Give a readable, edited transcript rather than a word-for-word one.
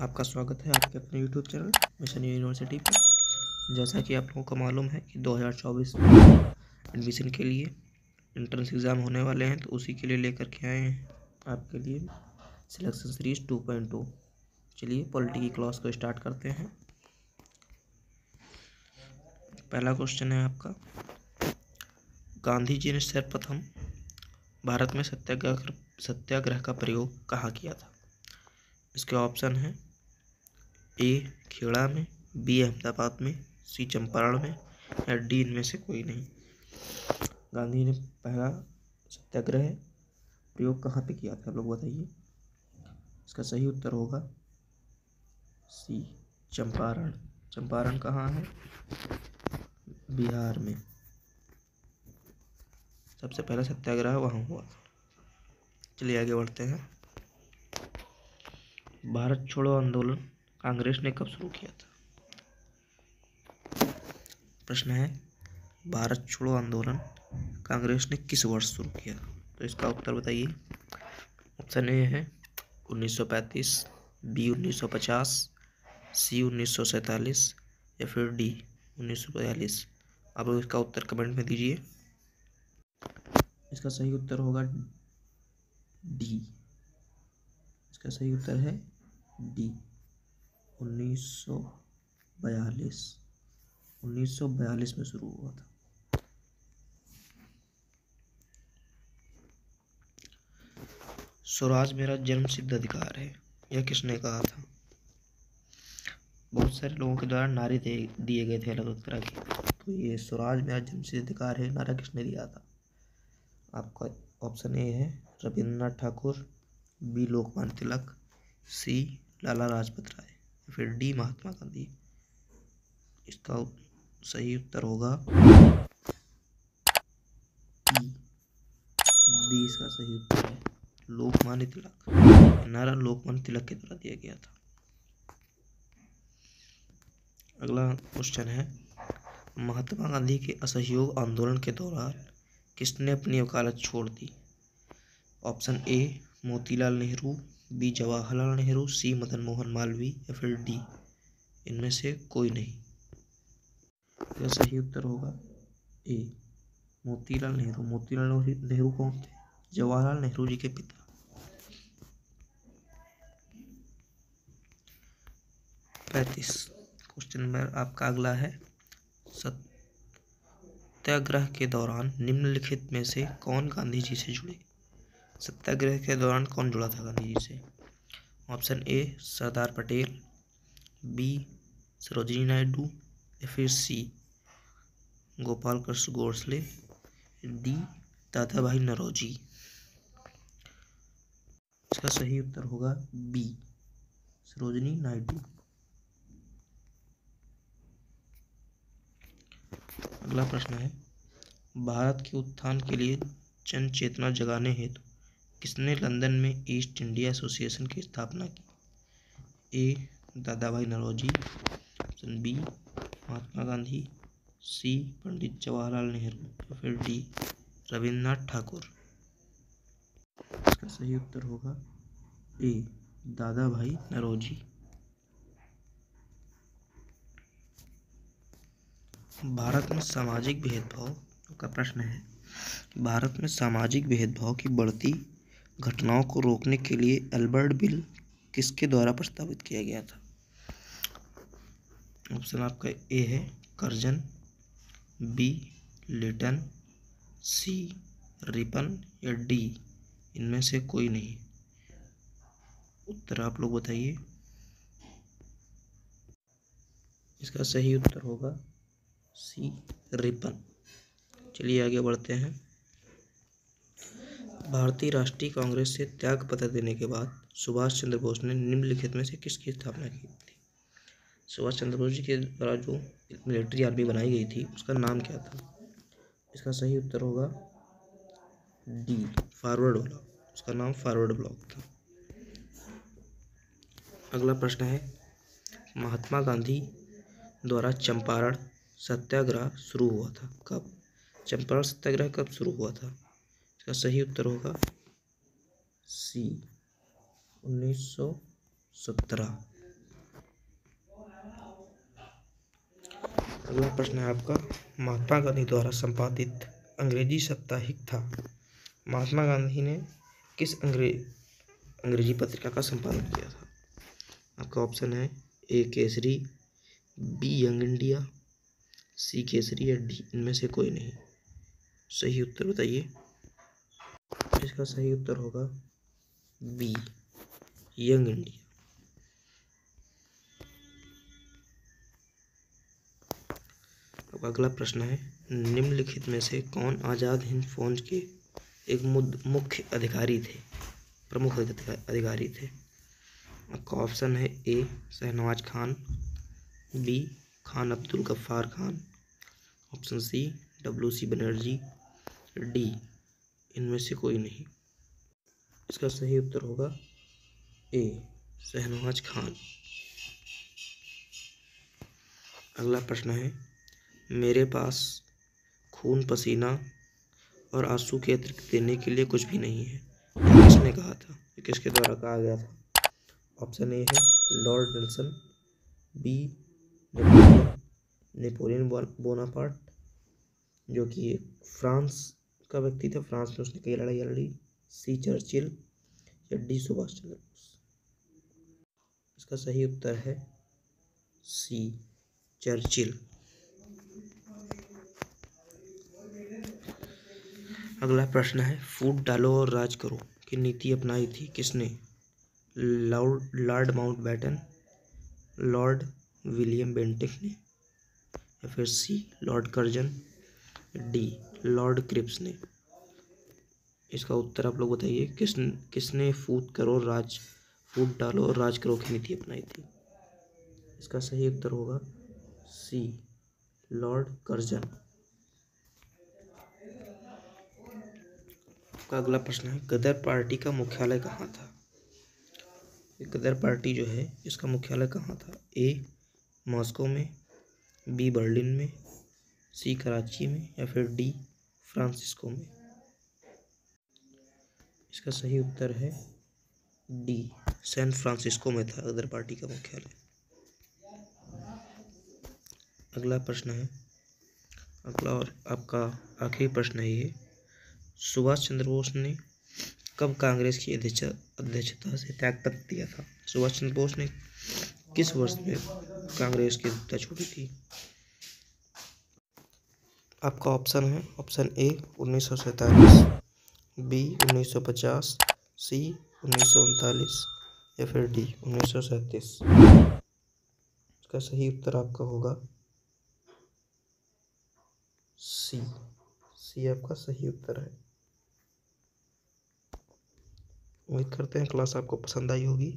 आपका स्वागत है आपके अपने YouTube चैनल मिशन यूनिवर्सिटी पर। जैसा कि आप लोगों को मालूम है कि 2024 में एडमिशन के लिए एंट्रेंस एग्ज़ाम होने वाले हैं, तो उसी के लिए लेकर के आए हैं आपके लिए सिलेक्शन सीरीज़ 2.2। चलिए पॉलिटी की क्लास को स्टार्ट करते हैं। पहला क्वेश्चन है आपका, गांधी जी ने सर्वप्रथम भारत में सत्याग्रह का प्रयोग कहाँ किया था? इसके ऑप्शन हैं ए खेड़ा में, बी अहमदाबाद में, सी चंपारण में या डी इनमें से कोई नहीं। गांधी ने पहला सत्याग्रह प्रयोग कहाँ पे किया था, आप लोग बताइए। इसका सही उत्तर होगा सी चंपारण। चंपारण कहाँ है? बिहार में सबसे पहला सत्याग्रह वहाँ हुआ। चलिए आगे बढ़ते हैं। भारत छोड़ो आंदोलन कांग्रेस ने कब शुरू किया था? प्रश्न है, भारत छोड़ो आंदोलन कांग्रेस ने किस वर्ष शुरू किया? तो इसका उत्तर बताइए। ऑप्शन ए है 1935, बी 1950, सी 1947 या फिर डी 1942। आप लोग इसका उत्तर कमेंट में दीजिए। इसका सही उत्तर होगा डी। इसका सही उत्तर है डी 1942। 1942 में शुरू हुआ था। स्वराज मेरा जन्मसिद्ध अधिकार है, यह किसने कहा था? बहुत सारे लोगों के द्वारा नारे दिए गए थे अलग अलग तरह के, तो ये स्वराज मेरा जन्मसिद्ध अधिकार है नारा किसने दिया था? आपका ऑप्शन ए है रविंद्रनाथ ठाकुर, बी लोकमान्य तिलक, सी लाला लाजपत राय या फिर डी महात्मा गांधी। इसका सही उत्तर होगा बी। इसका सही उत्तर है लोकमान्य तिलक। नारा लोकमान्य तिलक के द्वारा दिया गया था। अगला क्वेश्चन है, महात्मा गांधी के असहयोग आंदोलन के दौरान किसने अपनी वकालत छोड़ दी? Option A Motilal Nehru, B Jawaharlal Nehru, C Madan Mohan Malviya या फिर डी इनमें से कोई नहीं। यह सही उत्तर होगा ए मोतीलाल नेहरू। मोतीलाल नेहरू कौन थे? जवाहरलाल नेहरू जी के पिता। क्वेश्चन नंबर आपका अगला है, सत्याग्रह के दौरान निम्नलिखित में से कौन गांधी जी से जुड़े? सत्याग्रह के दौरान कौन जुड़ा था गांधी जी से? Option A Sardar Patel, B Sarojini Naidu या फिर C Gopal Krishna Gokhale, D Dadabhai Naoroji. इसका सही उत्तर होगा बी सरोजिनी नायडू। अगला प्रश्न है, भारत के उत्थान के लिए जन चेतना जगाने हेतु किसने लंदन में ईस्ट इंडिया एसोसिएशन की स्थापना की? ए दादा भाई नौरोजी, ऑप्शन बी महात्मा गांधी, सी पंडित जवाहरलाल नेहरू या फिर डी रविंद्रनाथ ठाकुर। इसका सही उत्तर होगा ए दादा भाई नौरोजी। भारत में सामाजिक भेदभाव का प्रश्न है, भारत में सामाजिक भेदभाव की बढ़ती घटनाओं को रोकने के लिए अल्बर्ट बिल किसके द्वारा प्रस्तावित किया गया था? ऑप्शन आपका ए है कर्जन, बी लिटन, सी रिपन या डी इनमें से कोई नहीं। उत्तर आप लोग बताइए। इसका सही उत्तर होगा सी रिपन। चलिए आगे बढ़ते हैं। भारतीय राष्ट्रीय कांग्रेस से त्याग पत्र देने के बाद सुभाष चंद्र बोस ने निम्नलिखित में से किसकी स्थापना की थी? सुभाष चंद्र बोस जी के द्वारा जो मिलिट्री आर्मी बनाई गई थी उसका नाम क्या था? इसका सही उत्तर होगा डी फॉरवर्ड ब्लॉक। उसका नाम फॉरवर्ड ब्लॉक था। अगला प्रश्न है, महात्मा गांधी द्वारा चंपारण सत्याग्रह शुरू हुआ था कब? चंपारण सत्याग्रह कब शुरू हुआ था? इसका सही उत्तर होगा सी 1917। अगला प्रश्न है आपका, महात्मा गांधी द्वारा संपादित अंग्रेजी साप्ताहिक था। महात्मा गांधी ने किस अंग्रेजी पत्रिका का संपादन किया था? आपका ऑप्शन है ए केसरी, बी यंग इंडिया, सी केसरी या डी इनमें से कोई नहीं। सही उत्तर बताइए। इसका सही उत्तर होगा बी यंग इंडिया। अब अगला प्रश्न है, निम्नलिखित में से कौन आज़ाद हिंद फौज के एक मुख्य अधिकारी थे, प्रमुख अधिकारी थे? आपका ऑप्शन है A Shahnawaz Khan, B Khan Abdul Ghaffar Khan, option C WC Banerjee, D इनमें से कोई नहीं। इसका सही उत्तर होगा ए शहनवाज खान। अगला प्रश्न है, मेरे पास खून पसीना और आंसू के अतिरिक्त देने के लिए कुछ भी नहीं है, यह किसने कहा था? ये किसके द्वारा कहा गया था? ऑप्शन ए है Lord Nelson, B Napoleon Bonaparte जो कि फ्रांस का व्यक्ति था, फ्रांस में उसने कई लड़ाइयाँ लड़ी, सी चर्चिल या डी सुभाष चंद्र बोस। इसका सही उत्तर है सी चर्चिल। अगला प्रश्न है, फूट डालो और राज करो की नीति अपनाई थी किसने? Lord Mountbatten, Lord William Bentinck ने, या फिर C Lord Curzon, D Lord Cripps ने। इसका उत्तर आप लोग बताइए, किसने फूट डालो और राज करो की नीति अपनाई थी? इसका सही उत्तर होगा सी लॉर्ड कर्जन। का अगला प्रश्न है, गदर पार्टी का मुख्यालय कहाँ था? गदर पार्टी जो है इसका मुख्यालय कहाँ था? ए मॉस्को में, बी बर्लिन में, सी कराची में, या फिर डी फ्रांसिस्को में। इसका सही उत्तर है डी सैन फ्रांसिस्को में था गदर पार्टी का मुख्यालय। अगला प्रश्न है, अगला और आपका आखिरी प्रश्न है ये, सुभाष चंद्र बोस ने कब कांग्रेस की अध्यक्षता से त्यागपत्र दिया था? सुभाष चंद्र बोस ने किस वर्ष में कांग्रेस की अध्यक्षता छोड़ी थी? आपका ऑप्शन है ऑप्शन ए 1947, बी 1950, सी 1939 या फिर डी 1937। इसका सही उत्तर आपका होगा सी आपका सही उत्तर है। उम्मीद करते हैं क्लास आपको पसंद आई होगी।